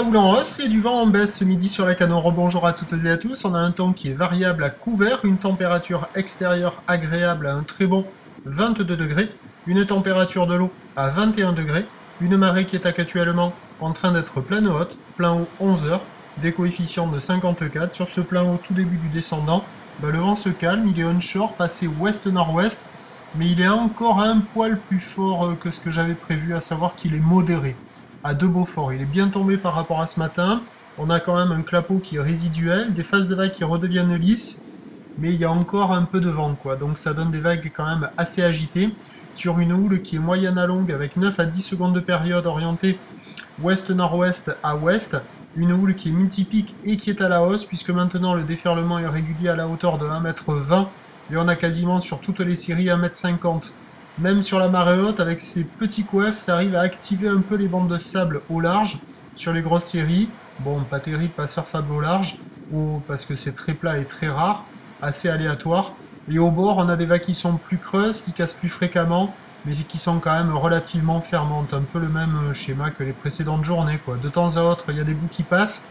houle en hausse et du vent en baisse ce midi sur la Canon. Rebonjour à toutes et à tous. On a un temps qui est variable à couvert, une température extérieure agréable à un très bon 22 degrés, une température de l'eau à 21 degrés, une marée qui est actuellement en train d'être pleine haute, plein haut 11 heures, des coefficients de 54. Sur ce plein haut tout début du descendant, le vent se calme, il est onshore, passé ouest-nord-ouest, mais il est encore un poil plus fort que ce que j'avais prévu, à savoir qu'il est modéré à De Beaufort. Il est bien tombé par rapport à ce matin. On a quand même un clapot qui est résiduel, des phases de vagues qui redeviennent lisses, mais il y a encore un peu de vent, quoi. Donc ça donne des vagues quand même assez agitées, sur une houle qui est moyenne à longue, avec 9 à 10 secondes de période orientée ouest-nord-ouest à ouest, une houle qui est multipique et qui est à la hausse, puisque maintenant le déferlement est régulier à la hauteur de 1,20 m, et on a quasiment sur toutes les séries 1,50 m. Même sur la marée haute, avec ces petits coefs, ça arrive à activer un peu les bandes de sable au large sur les grosses séries. Bon, pas terrible, pas surfable au large, parce que c'est très plat et très rare, assez aléatoire. Et au bord, on a des vagues qui sont plus creuses, qui cassent plus fréquemment, mais qui sont quand même relativement fermantes. Un peu le même schéma que les précédentes journées, quoi. De temps à autre, il y a des bouts qui passent,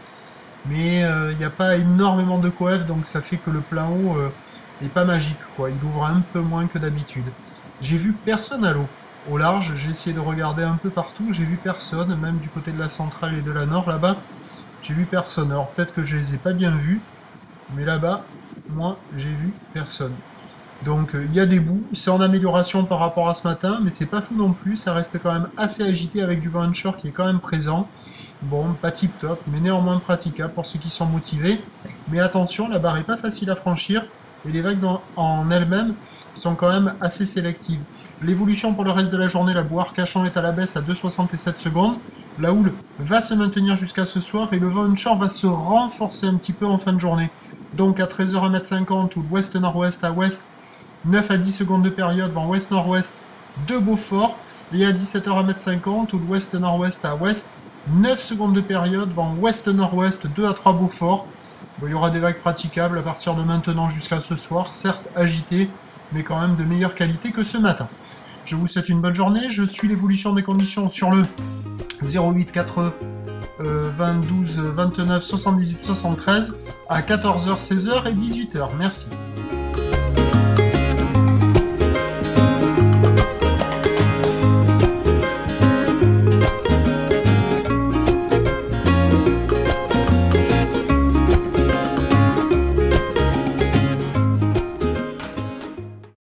mais il n'y a pas énormément de coefs, donc ça fait que le plein haut est pas magique, quoi. Il ouvre un peu moins que d'habitude. J'ai vu personne à l'eau. Au large, j'ai essayé de regarder un peu partout, j'ai vu personne, même du côté de la centrale et de la nord, là-bas, j'ai vu personne. Alors peut-être que je les ai pas bien vus, mais là-bas, moi, j'ai vu personne. Donc il y a des bouts, c'est en amélioration par rapport à ce matin, mais c'est pas fou non plus, ça reste quand même assez agité avec du vent onshore qui est quand même présent. Bon, pas tip top, mais néanmoins praticable pour ceux qui sont motivés. Mais attention, la barre est pas facile à franchir, et les vagues en elles-mêmes sont quand même assez sélectives. L'évolution pour le reste de la journée, la boire cachant est à la baisse à 2,67 secondes. La houle va se maintenir jusqu'à ce soir et le vent onshore va se renforcer un petit peu en fin de journée. Donc à 13h 1,50 m ou ouest-nord-ouest à ouest, 9 à 10 secondes de période vent ouest-nord-ouest de Beaufort. Et à 17h 1,50 m ou ouest-nord-ouest à ouest, 9 secondes de période vent ouest-nord-ouest 2 à 3 Beaufort. Bon, il y aura des vagues praticables à partir de maintenant jusqu'à ce soir, certes agitées, mais quand même de meilleure qualité que ce matin. Je vous souhaite une bonne journée, je suis l'évolution des conditions sur le 08 4 20 12 29 78 73 à 14h, 16h et 18h. Merci.